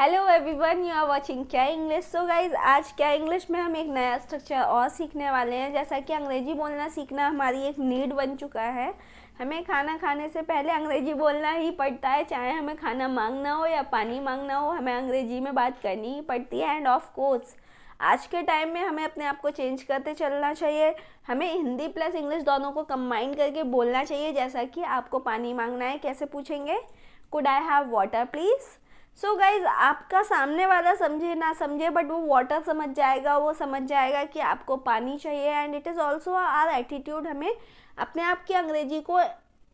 Hello everyone, you are watching क्या English. So guys, आज क्या इंग्लिश में हम एक नया स्ट्रक्चर और सीखने वाले हैं। जैसा कि अंग्रेजी बोलना सीखना हमारी एक नीड बन चुका है। हमें खाना खाने से पहले अंग्रेजी बोलना ही पड़ता है, चाहे हमें खाना मांगना हो या पानी मांगना हो, हमें अंग्रेजी में बात करनी ही पड़ती है। एंड ऑफ कोर्स आज के टाइम में हमें अपने आप को चेंज करते चलना चाहिए। हमें हिंदी प्लस इंग्लिश दोनों को कंबाइन करके बोलना चाहिए। जैसा कि आपको पानी मांगना है, कैसे पूछेंगे? Could I have water please. So guys, आपका सामने वाला समझे ना समझे, बट वो वाटर समझ जाएगा, वो समझ जाएगा कि आपको पानी चाहिए। And it is also our attitude. हमें अपने आप की अंग्रेजी को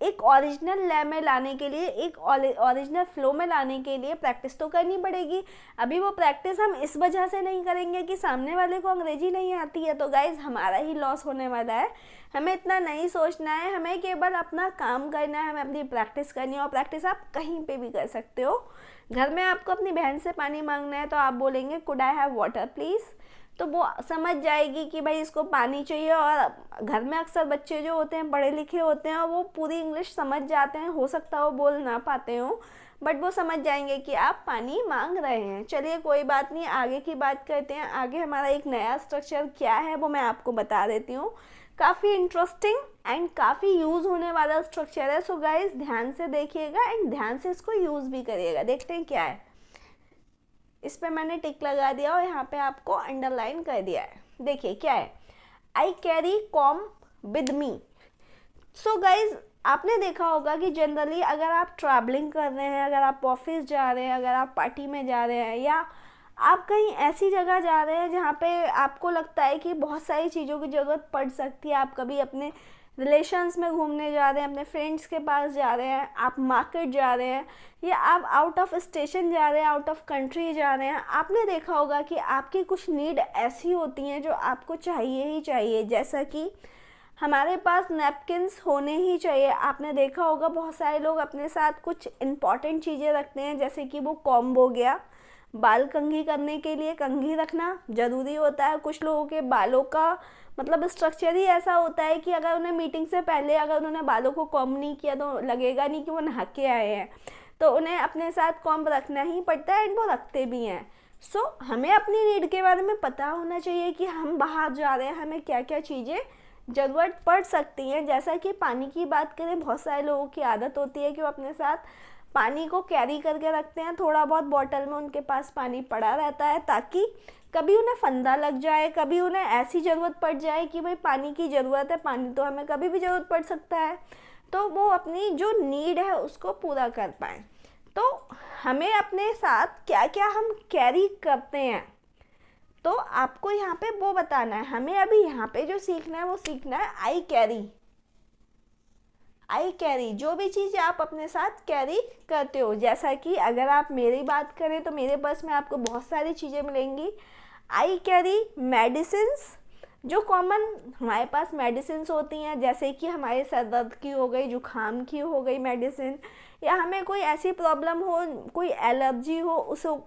एक ओरिजिनल लय में लाने के लिए, एक ओरिजिनल फ्लो में लाने के लिए प्रैक्टिस तो करनी पड़ेगी। अभी वो प्रैक्टिस हम इस वजह से नहीं करेंगे कि सामने वाले को अंग्रेजी नहीं आती है, तो गाइज हमारा ही लॉस होने वाला है। हमें इतना नहीं सोचना है, हमें केवल अपना काम करना है, हमें अपनी प्रैक्टिस करनी है। और प्रैक्टिस आप कहीं पे भी कर सकते हो। घर में आपको अपनी बहन से पानी मांगना है तो आप बोलेंगे could I have water please, तो वो समझ जाएगी कि भाई इसको पानी चाहिए। और घर में अक्सर बच्चे जो होते हैं पढ़े लिखे होते हैं और वो पूरी इंग्लिश समझ जाते हैं। हो सकता है वो बोल ना पाते हो, बट वो समझ जाएंगे कि आप पानी मांग रहे हैं। चलिए कोई बात नहीं, आगे की बात करते हैं। आगे हमारा एक नया स्ट्रक्चर क्या है वो मैं आपको बता देती हूँ। काफ़ी इंटरेस्टिंग एंड काफ़ी यूज़ होने वाला स्ट्रक्चर है। सो गाइस, ध्यान से देखिएगा एंड ध्यान से इसको यूज़ भी करिएगा। देखते हैं क्या है। इस पे मैंने टिक लगा दिया और यहाँ पे आपको अंडरलाइन कर दिया है। देखिए क्या है, I carry com with me. So guys, आपने देखा होगा कि जनरली अगर आप ट्रैवलिंग कर रहे हैं, अगर आप ऑफिस जा रहे हैं, अगर आप पार्टी में जा रहे हैं, या आप कहीं ऐसी जगह जा रहे हैं जहाँ पे आपको लगता है कि बहुत सारी चीज़ों की ज़रूरत पड़ सकती है। आप कभी अपने रिलेशंस में घूमने जा रहे हैं, अपने फ्रेंड्स के पास जा रहे हैं, आप मार्केट जा रहे हैं, या आप आउट ऑफ स्टेशन जा रहे हैं, आउट ऑफ कंट्री जा रहे हैं। आपने देखा होगा कि आपकी कुछ नीड ऐसी होती हैं जो आपको चाहिए ही चाहिए। जैसा कि हमारे पास नैपकिन्स होने ही चाहिए। आपने देखा होगा बहुत सारे लोग अपने साथ कुछ इम्पॉर्टेंट चीज़ें रखते हैं, जैसे कि वो कॉम्ब हो गया। बाल कंघी करने के लिए कंघी रखना ज़रूरी होता है। कुछ लोगों के बालों का मतलब स्ट्रक्चर ही ऐसा होता है कि अगर उन्हें मीटिंग से पहले अगर उन्होंने बालों को कॉम्ब नहीं किया तो लगेगा नहीं कि वो नहा के आए हैं। तो उन्हें अपने साथ कॉम्ब रखना ही पड़ता है एंड वो रखते भी हैं। सो हमें अपनी नीड के बारे में पता होना चाहिए कि हम बाहर जा रहे हैं, हमें क्या क्या चीज़ें ज़रूरत पड़ सकती हैं। जैसा कि पानी की बात करें, बहुत सारे लोगों की आदत होती है कि वो अपने साथ पानी को कैरी करके रखते हैं। थोड़ा बहुत बॉटल में उनके पास पानी पड़ा रहता है, ताकि कभी उन्हें फंदा लग जाए, कभी उन्हें ऐसी ज़रूरत पड़ जाए कि भाई पानी की ज़रूरत है, पानी तो हमें कभी भी ज़रूरत पड़ सकता है, तो वो अपनी जो नीड है उसको पूरा कर पाएँ। तो हमें अपने साथ क्या क्या हम कैरी करते हैं, तो आपको यहाँ पे वो बताना है। हमें अभी यहाँ पे जो सीखना है वो सीखना है आई कैरी। आई कैरी, जो भी चीज़ आप अपने साथ कैरी करते हो। जैसा कि अगर आप मेरी बात करें तो मेरे पर्स में आपको बहुत सारी चीज़ें मिलेंगी। आई कैरी मेडिसिन्स, जो कॉमन हमारे पास मेडिसिन्स होती हैं, जैसे कि हमारे सर दर्द की हो गई, जुखाम की हो गई मेडिसिन, या हमें कोई ऐसी प्रॉब्लम हो, कोई एलर्जी हो,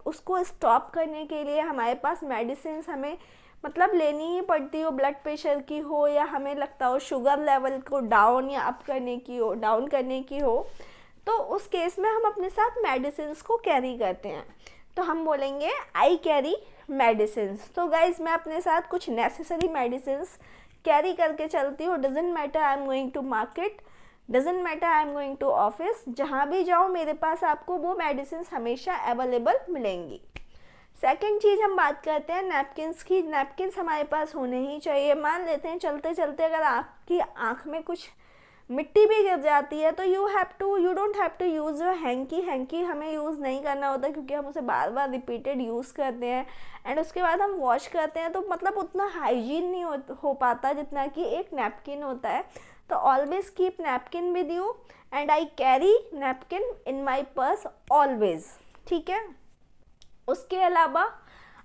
उसको स्टॉप करने के लिए हमारे पास मेडिसिन्स हमें मतलब लेनी ही पड़ती हो। ब्लड प्रेशर की हो, या हमें लगता हो शुगर लेवल को डाउन या अप करने की हो, डाउन करने की हो, तो उस केस में हम अपने साथ मेडिसिन्स को कैरी करते हैं। तो हम बोलेंगे आई कैरी मेडिसिन्स। तो गाइज, मैं अपने साथ कुछ नेसेसरी मेडिसिन्स कैरी करके चलती हूँ। Doesn't matter I am going to market, doesn't matter I am going to office, जहाँ भी जाओ मेरे पास आपको वो मेडिसिन्स हमेशा अवेलेबल मिलेंगी। सेकेंड चीज़ हम बात करते हैं नैपकिन्स की। नैपकिन्स हमारे पास होने ही चाहिए। मान लेते हैं चलते चलते अगर आपकी आँख में कुछ मिट्टी भी गिर जाती है तो you don't have to use your hanky. Hanky हमें यूज़ नहीं करना होता, क्योंकि हम उसे बार बार रिपीटेड यूज़ करते हैं एंड उसके बाद हम वॉश करते हैं, तो मतलब उतना हाइजीन नहीं हो पाता जितना कि एक नैपकिन होता है। तो always keep napkin with you and I carry napkin in my purse always. ठीक है। उसके अलावा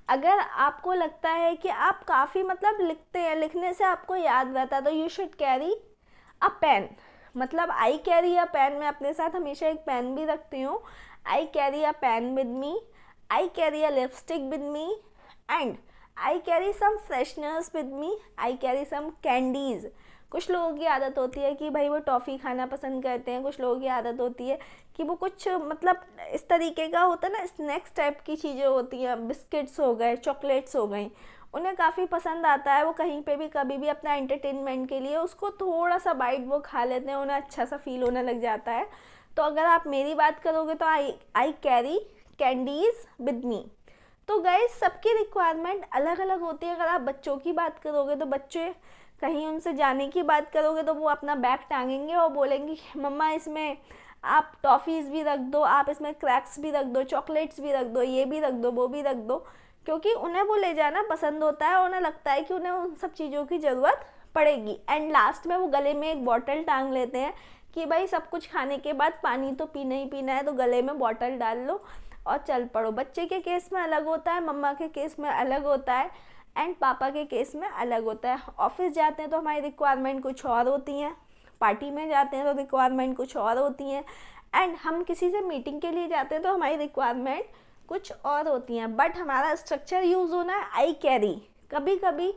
अगर आपको लगता है कि आप काफ़ी मतलब लिखते हैं, लिखने से आपको याद रहता है, तो you should carry a pen. मतलब आई कैरी अ पेन, मैं अपने साथ हमेशा एक पेन भी रखती हूँ। I carry a pen with me, I carry a lipstick with me, and I carry some fresheners with me, I carry some candies. कुछ लोगों की आदत होती है कि भाई वो टॉफ़ी खाना पसंद करते हैं, कुछ लोगों की आदत होती है कि वो कुछ मतलब इस तरीके का होता है ना, स्नैक्स टाइप की चीज़ें होती हैं, बिस्किट्स हो गए, चॉकलेट्स हो गई, उन्हें काफ़ी पसंद आता है। वो कहीं पे भी कभी भी अपना एंटरटेनमेंट के लिए उसको थोड़ा सा बाइट वो खा लेते हैं, उन्हें अच्छा सा फील होने लग जाता है। तो अगर आप मेरी बात करोगे तो I carry candies with me. तो गाइस सबकी रिक्वायरमेंट अलग अलग होती है। अगर आप बच्चों की बात करोगे तो बच्चे कहीं उनसे जाने की बात करोगे तो वो अपना बैग टांगेंगे और बोलेंगे मम्मा इसमें आप टॉफ़ीज़ भी रख दो, आप इसमें क्रैक्स भी रख दो, चॉकलेट्स भी रख दो, ये भी रख दो, वो भी रख दो, क्योंकि उन्हें वो ले जाना पसंद होता है और उन्हें लगता है कि उन्हें उन सब चीज़ों की ज़रूरत पड़ेगी। एंड लास्ट में वो गले में एक बॉटल टांग लेते हैं कि भाई सब कुछ खाने के बाद पानी तो पीना ही पीना है, तो गले में बॉटल डाल लो और चल पड़ो। बच्चे के केस में अलग होता है, मम्मा के केस में अलग होता है, एंड पापा के केस में अलग होता है। ऑफिस जाते हैं तो हमारी रिक्वायरमेंट कुछ और होती हैं, पार्टी में जाते हैं तो रिक्वायरमेंट कुछ और होती हैं, एंड हम किसी से मीटिंग के लिए जाते हैं तो हमारी रिक्वायरमेंट कुछ और होती हैं। बट हमारा स्ट्रक्चर यूज़ होना है आई कैरी। कभी कभी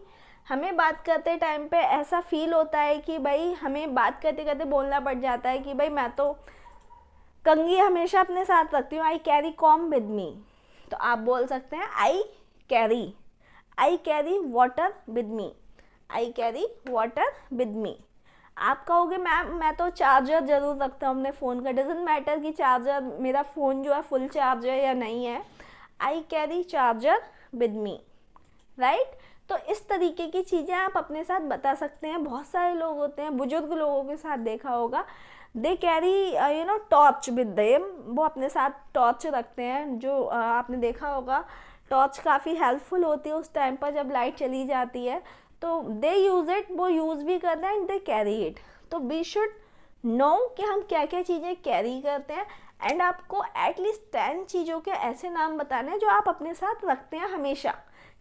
हमें बात करते टाइम पे ऐसा फील होता है कि भाई हमें बात करते करते बोलना पड़ जाता है कि भाई मैं तो कंघी हमेशा अपने साथ रखती हूँ, I carry com with me. तो आप बोल सकते हैं I carry water with me, I carry water with me. आप कहोगे मैम मैं तो चार्जर ज़रूर रखता हूँ अपने फ़ोन का, डजेंट मैटर कि चार्जर मेरा फ़ोन जो है फुल चार्ज है या नहीं है, I carry charger with me, right. तो इस तरीके की चीज़ें आप अपने साथ बता सकते हैं। बहुत सारे लोग होते हैं, बुजुर्ग लोगों के साथ देखा होगा, they carry torch with them, वो अपने साथ टॉर्च रखते हैं। जो आपने देखा होगा टॉर्च काफ़ी हेल्पफुल होती है उस टाइम पर जब लाइट चली जाती है, तो दे यूज़ इट, वो यूज़ भी करते हैं एंड दे कैरी इट। तो वी शुड नो कि हम क्या क्या चीज़ें कैरी करते हैं, एंड आपको एटलीस्ट 10 चीज़ों के ऐसे नाम बताने हैं जो आप अपने साथ रखते हैं हमेशा,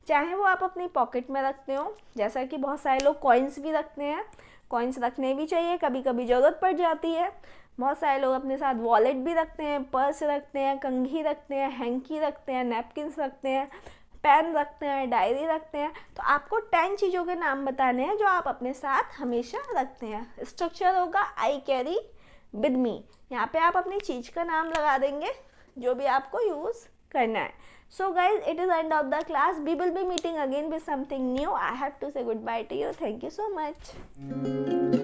चाहे वो आप अपनी पॉकेट में रखते हो, जैसा कि बहुत सारे लोग कॉइन्स भी रखते हैं, कॉइन्स रखने भी चाहिए, कभी कभी ज़रूरत पड़ जाती है। बहुत सारे लोग अपने साथ वॉलेट भी रखते हैं, पर्स रखते हैं, कंघी रखते हैं, हैंकी रखते हैं, नैपकिन्स रखते हैं, पेन रखते हैं, डायरी रखते हैं। तो आपको 10 चीज़ों के नाम बताने हैं जो आप अपने साथ हमेशा रखते हैं। स्ट्रक्चर होगा आई कैरी विद मी, यहाँ पे आप अपनी चीज़ का नाम लगा देंगे जो भी आपको यूज़ करना है। So guys, it is end of the class. We will be meeting again with something new. I have to say goodbye to you. Thank you so much.